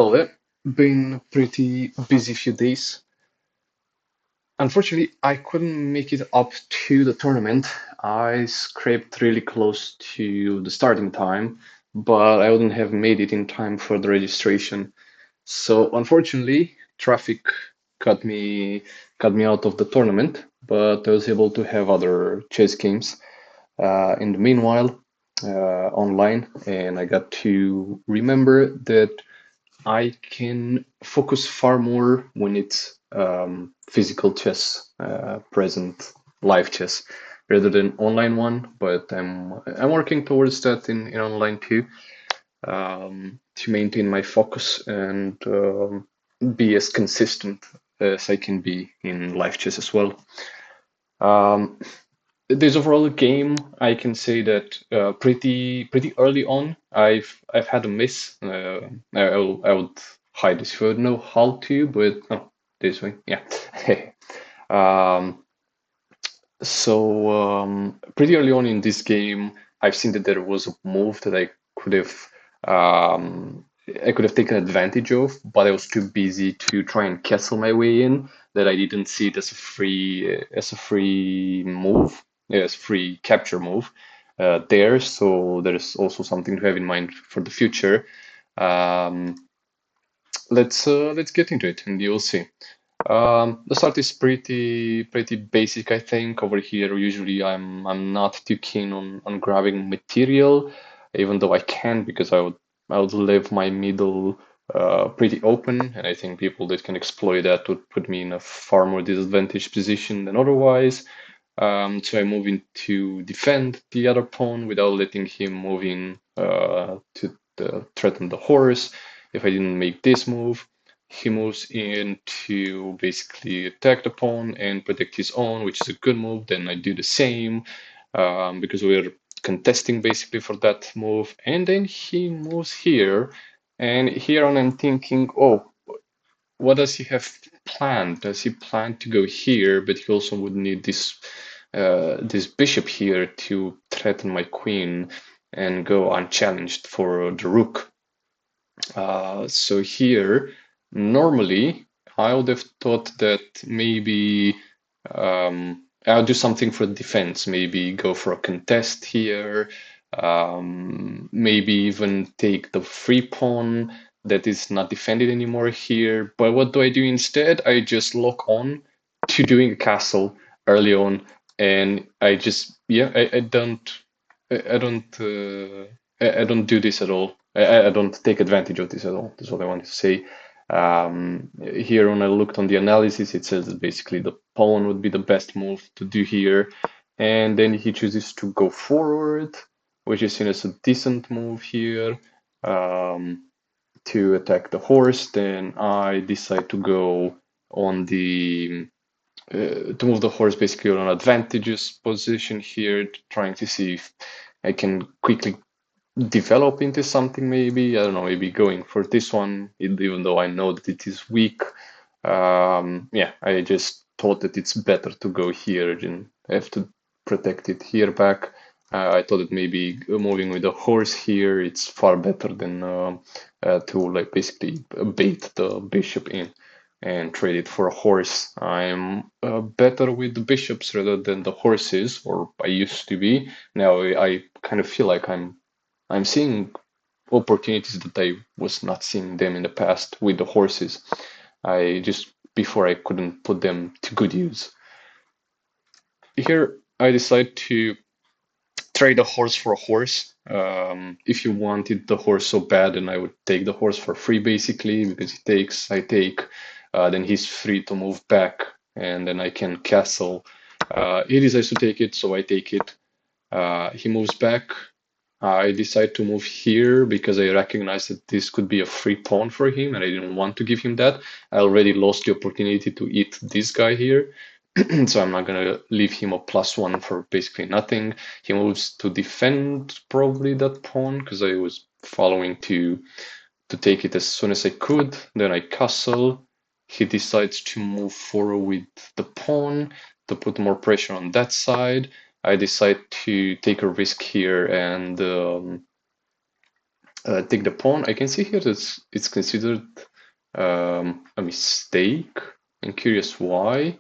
Hello there. Been a pretty busy few days. Unfortunately, I couldn't make it up to the tournament. I scraped really close to the starting time, but I wouldn't have made it in time for the registration. So unfortunately, traffic cut me cut me out of the tournament, but I was able to have other chess games in the meanwhile online, and I got to remember that I can focus far more when it's physical chess, present live chess, rather than online one. But I'm working towards that in online too, to maintain my focus and be as consistent as I can be in live chess as well. Um, this overall game, I can say that pretty early on, I've had a miss. I would hide this if I would know how to, but oh, this way, yeah. um, pretty early on in this game, I've seen that there was a move that could have um, I could have taken advantage of, but I was too busy to try and castle my way in that I didn't see it as a free move, as free capture move there. So there's also something to have in mind for the future. Um, let's get into it, and you'll see. The start is pretty basic, I think. Over here, usually I'm not too keen on grabbing material, even though I can because I would leave my middle pretty open, and I think people that can exploit that would put me in a far more disadvantaged position than otherwise. So I move in to defend the other pawn without letting him move in to threaten the horse. If I didn't make this move, he moves in to basically attack the pawn and protect his own, which is a good move. Then I do the same because we're contesting basically for that move. And then he moves here. And here on I'm thinking, oh, what does he have planned? Does he plan to go here? But he also would need this bishop here to threaten my queen and go unchallenged for the rook. So here, normally, I would have thought that maybe I'll do something for defense. Maybe go for a contest here. Maybe even take the free pawn that is not defended anymore here. But what do I do instead? I just lock on to doing a castle early on, and I just I don't I don't I don't do this at all. I don't take advantage of this at all. That's what I wanted to say. Here, when I looked on the analysis, it says that basically the pawn would be the best move to do here. And then he chooses to go forward, which is seen as a decent move here to attack the horse. Then I decide to go on to move the horse basically on an advantageous position here, trying to see if I can quickly develop into something maybe. I don't know, maybe going for this one, even though I know that it is weak. Yeah, I just thought that it's better to go here and have to protect it here back. I thought that maybe moving with a horse here, it's far better than to like basically bait the bishop in and trade it for a horse. I'm better with the bishops rather than the horses, or I used to be. Now I kind of feel like I'm seeing opportunities that I was not seeing them in the past with the horses. I just before I couldn't put them to good use. Here I decide to trade a horse for a horse. If you wanted the horse so bad, then I would take the horse for free basically because he takes, I take. Then he's free to move back, and then I can castle. He decides to take it, so I take it. He moves back. I decide to move here because I recognize that this could be a free pawn for him, and I didn't want to give him that. I already lost the opportunity to eat this guy here, so I'm not gonna leave him a +1 for basically nothing. He moves to defend probably that pawn because I was following to take it as soon as I could. Then I castle. He decides to move forward with the pawn to put more pressure on that side. I decide to take a risk here and take the pawn. I can see here that it's considered a mistake. I'm curious why,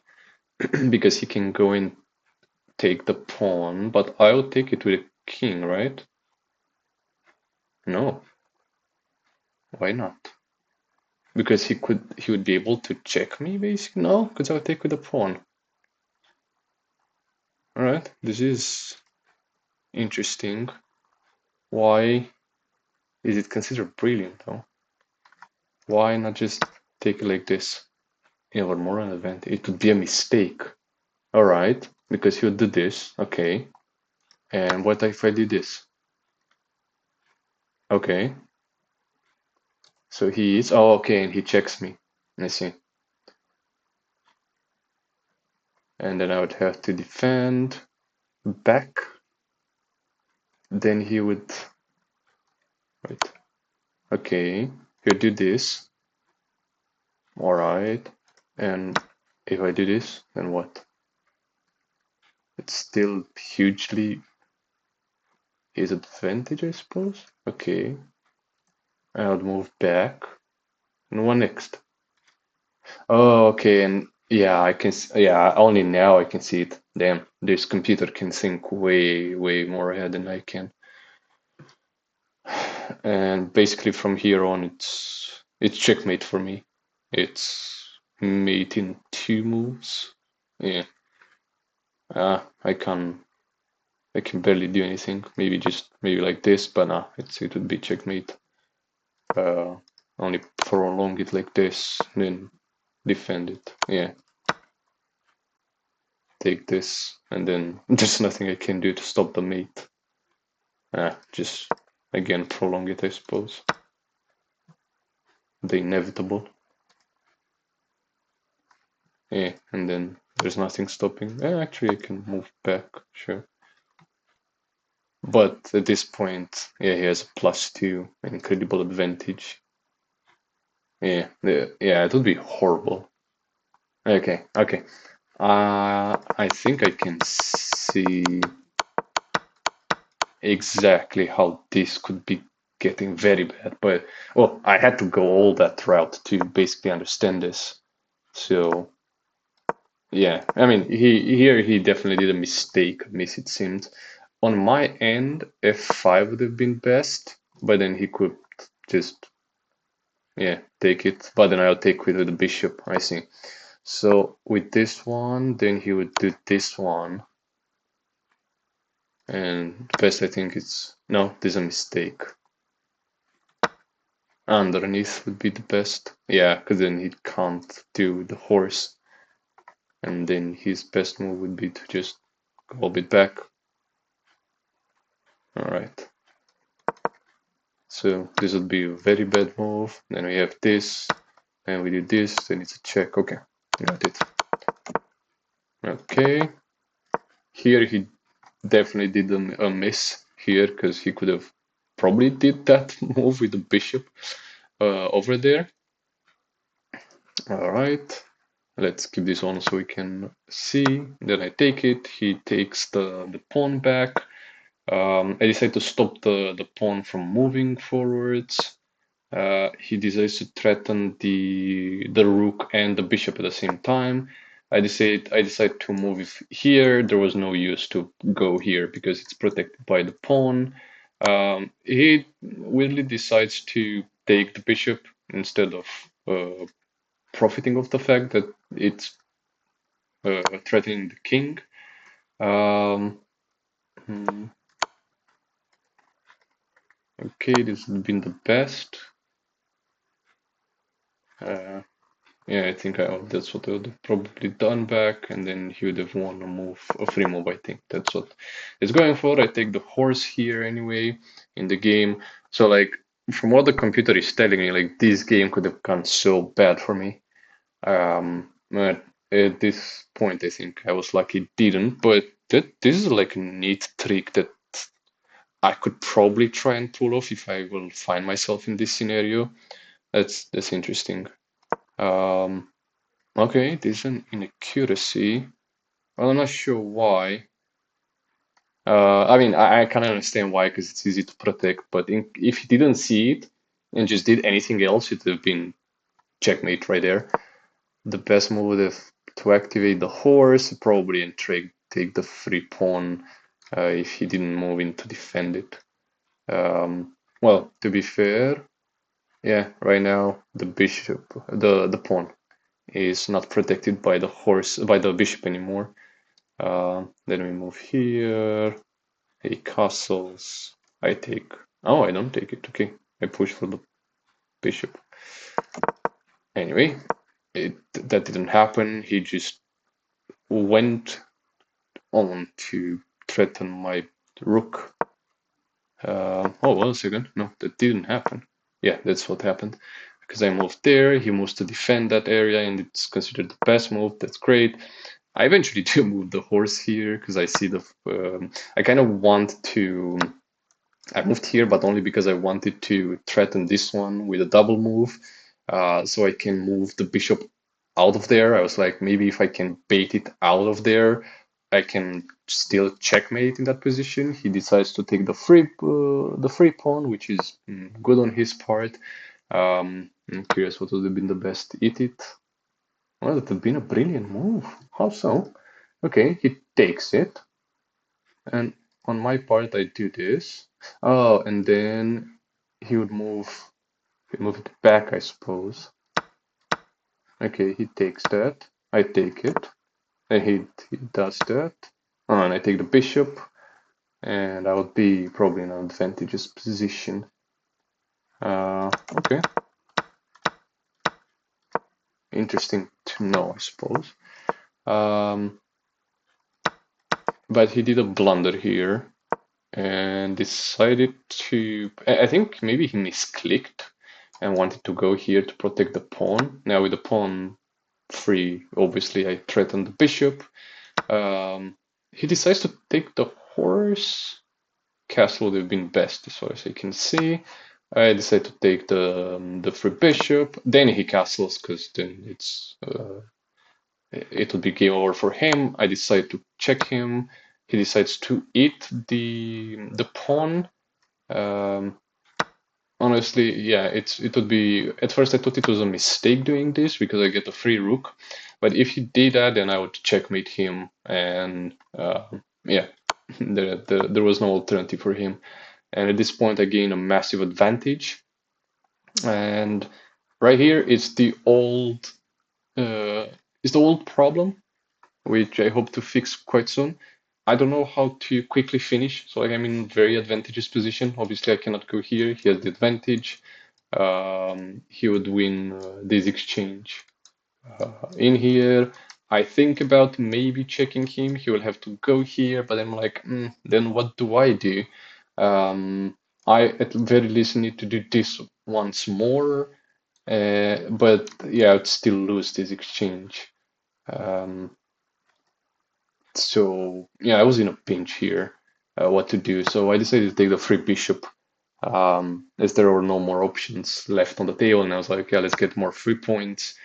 because he can go and take the pawn, but I'll take it with a king, right? No, why not? Because he would be able to check me, basically. No, because I'll take with the pawn. All right, this is interesting. Why is it considered brilliant though? Why not just take it like this? Yeah, or more an event. It would be a mistake. All right, because he would do this. Okay, and what if I did this? Okay, so he is. Oh, okay, and he checks me. I see. And then I would have to defend back. Then he would. Wait. Okay, he'll do this. All right, and if I do this, then what? It's still hugely his advantage, I suppose. Okay, I would move back. And what next? Oh, okay, and yeah, I can. Yeah, only now I can see it. Damn, this computer can think way, way more ahead than I can. And basically from here on, it's checkmate for me. It's mate in 2 moves. Yeah, I can barely do anything. Maybe like this, but nah, it would be checkmate. Uh, Only prolong it like this, then defend it. Yeah, take this, and then there's nothing I can do to stop the mate. Just again prolong it, I suppose. The inevitable. Yeah, and then there's nothing stopping. Actually, I can move back, sure. But at this point, yeah, he has a +2, an incredible advantage. Yeah, yeah, it would be horrible. Okay, okay. I think I can see exactly how this could be getting very bad, but well, I had to go all that route to basically understand this. So yeah, I mean, he definitely did a mistake, miss it seemed. On my end, f5 would have been best, but then he could just yeah take it. But then I'll take with the bishop. I see. So with this one, then he would do this one, and best I think it's no, there's a mistake. Underneath would be the best. Yeah, because then he can't do the horse, and then his best move would be to just go a bit back. All right. So this would be a very bad move. Then we have this, and we do this, then it's a check. Okay, got it. Okay, here he definitely did a miss here because he could have probably did that move with the bishop over there. All right, let's keep this on so we can see. Then I take it. He takes the pawn back. I decide to stop the pawn from moving forwards. He decides to threaten the rook and the bishop at the same time. I decide to move here. There was no use to go here because it's protected by the pawn. He weirdly decides to take the bishop instead of profiting of the fact that it's threatening the king. Um, hmm, okay, this would have been the best. Uh, Yeah, I think that's what I would have probably done back, and then he would have won a free move, I think. That's what it's going for. I take the horse here anyway in the game. So, like, from what the computer is telling me, like, this game could have gone so bad for me. But at this point, I think I was lucky it didn't. But this is like a neat trick that I could probably try and pull off if I will find myself in this scenario. That's interesting. Um, Okay, there's an inaccuracy. Well, I'm not sure why. I mean, I kind of understand why, because it's easy to protect. But if he didn't see it and just did anything else, it would have been checkmate right there. The best move would have to activate the horse, probably, and take the free pawn if he didn't move in to defend it. Well, to be fair, yeah, right now the bishop, the pawn is not protected by the horse, by the bishop anymore. Then we move here. He castles. I take. Oh, I don't take it. Okay, I push for the bishop. Anyway, that didn't happen. He just went on to threaten my rook. Oh, 1 second. No, that didn't happen. Yeah, that's what happened. Because I moved there, he moves to defend that area, and it's considered the best move. That's great. I eventually do move the horse here because I see the. I kind of want to. I moved here, but only because I wanted to threaten this one with a double move, so I can move the bishop out of there. I was like, maybe if I can bait it out of there, I can still checkmate in that position. He decides to take the free pawn, which is good on his part. I'm curious what would have been the best. Eat it. Well, that would have been a brilliant move. How so? Okay, he takes it, and on my part, I do this. Oh, and then he would move it back, I suppose. Okay, he takes that. I take it. And he does that. Oh, and I take the bishop, and I would be probably in an advantageous position. Okay. Interesting to know, I suppose. But he did a blunder here and decided to. I think maybe he misclicked and wanted to go here to protect the pawn. Now with the pawn free, obviously I threatened the bishop. He decides to take the horse. Castle would have been best as far as I can see. I decide to take the free bishop. Then he castles because then it would be game over for him. I decide to check him. He decides to eat the pawn. Um, Honestly, yeah, it would be. At first, I thought it was a mistake doing this because I get a free rook. But if he did that, then I would checkmate him, and yeah, there was no alternative for him. And at this point, I gain a massive advantage. And right here, it's the old problem, which I hope to fix quite soon. I don't know how to quickly finish, so I'm in very advantageous position. Obviously, I cannot go here. He has the advantage. He would win this exchange. In here, I think about maybe checking him. He will have to go here, but I'm like, then what do I do? I at very least need to do this once more, but yeah, I'd still lose this exchange. Um, so yeah, I was in a pinch here, what to do. So I decided to take the free bishop, as there were no more options left on the table, and I was like, yeah, let's get more free points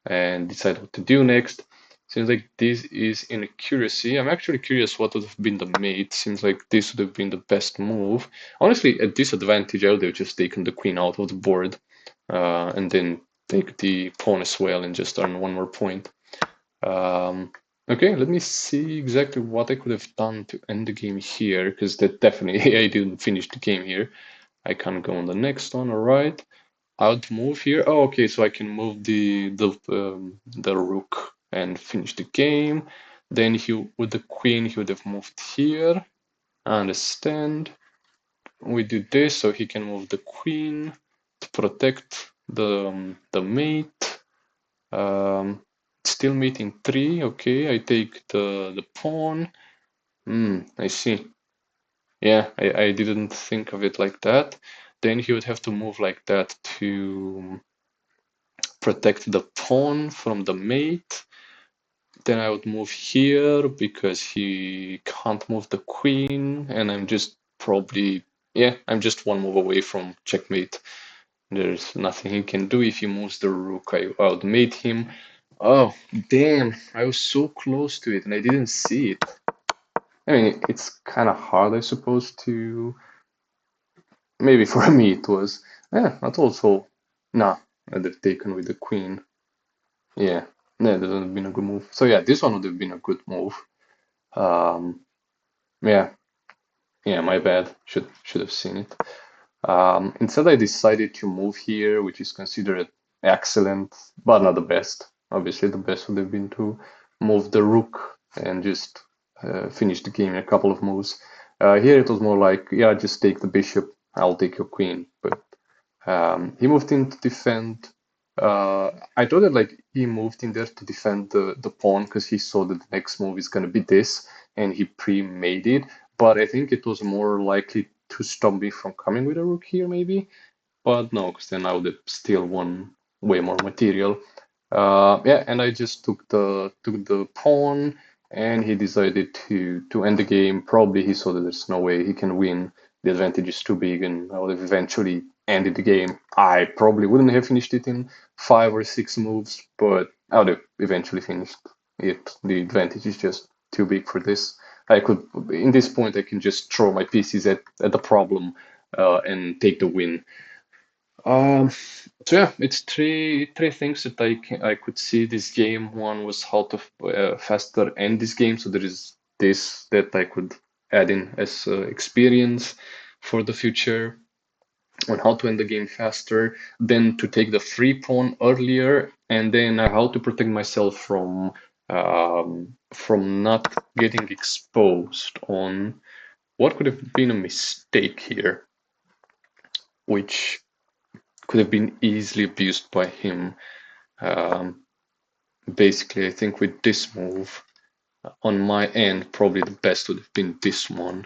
and decide what to do next. Seems like this is inaccuracy. I'm actually curious what would have been the mate. Seems like this would have been the best move. Honestly, at disadvantage, I would have just taken the queen out of the board, and then take the pawn as well and just earn one more point. Okay, let me see exactly what I could have done to end the game here, because that definitely I didn't finish the game here. I can't go on the next one. All right, I'll move here. Oh, okay, so I can move the rook and finish the game. Then with the queen, he would have moved here. I understand. We do this so he can move the queen to protect the mate. Still meeting 3. Okay, I take the pawn. I see. Yeah, I didn't think of it like that. Then he would have to move like that to protect the pawn from the mate. Then I would move here because he can't move the queen, and I'm just probably, yeah, I'm just one move away from checkmate. There's nothing he can do. If he moves the rook, I would mate him. Oh, damn, I was so close to it and I didn't see it. I mean, it's kind of hard, I suppose, to maybe for me it was. Yeah, that's also nah. They've taken with the queen. Yeah, yeah, that would have been a good move. So yeah, this one would have been a good move. Um, yeah, yeah, my bad. Should have seen it. Instead, I decided to move here, which is considered excellent, but not the best. Obviously, the best would have been to move the rook and just finish the game in a couple of moves. Here it was more like, yeah, just take the bishop, I'll take your queen. But he moved in to defend. I thought that like he moved in there to defend the pawn because he saw that the next move is gonna be this, and he pre-made it. But I think it was more likely to stop me from coming with a rook here, maybe. But no, because then I would have still won way more material. Yeah, and I just took the pawn, and he decided to end the game. Probably he saw that there's no way he can win. The advantage is too big, and I would have eventually ended the game. I probably wouldn't have finished it in 5 or 6 moves, but I would have eventually finished it. The advantage is just too big for this. I could, in this point, I can just throw my pieces at the problem and take the win. Um, so yeah, it's three things that I could see this game. One was how to faster end this game. So there is this that I could add in as experience for the future on how to end the game faster. Then to take the free pawn earlier, and then how to protect myself from not getting exposed on what could have been a mistake here, which could have been easily abused by him. Um, Basically, I think with this move, on my end, probably the best would have been this one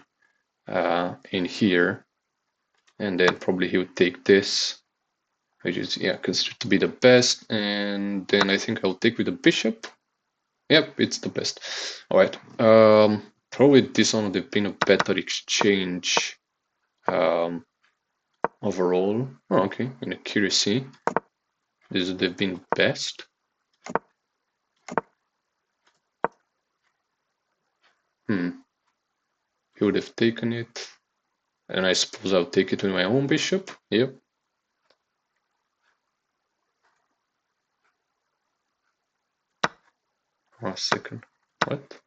in here. And then probably he would take this, which is, yeah, considered to be the best. And then I think I'll take with the bishop. Yep, it's the best. All right. Probably this one would have been a better exchange overall. Oh, okay, in accuracy. This would have been best. Hmm. He would have taken it. And I suppose I'll take it with my own bishop. Yep. 1 second. What?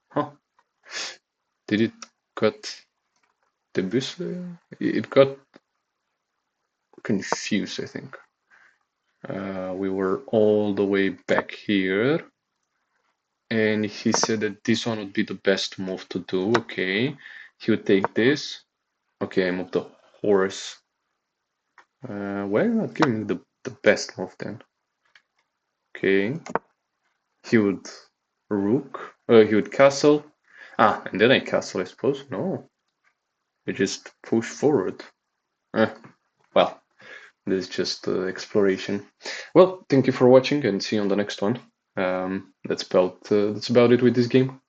Huh. Did it got the bus? It got confused, I think. We were all the way back here. And he said that this one would be the best move to do. Okay. He would take this. Okay, I moved the horse. Why are you not giving me the best move then? Okay. He would rook. He would castle. Ah, and then I castle, I suppose. No. I just push forward. Eh, well, this is just exploration. Well, thank you for watching and see you on the next one. That's about it with this game.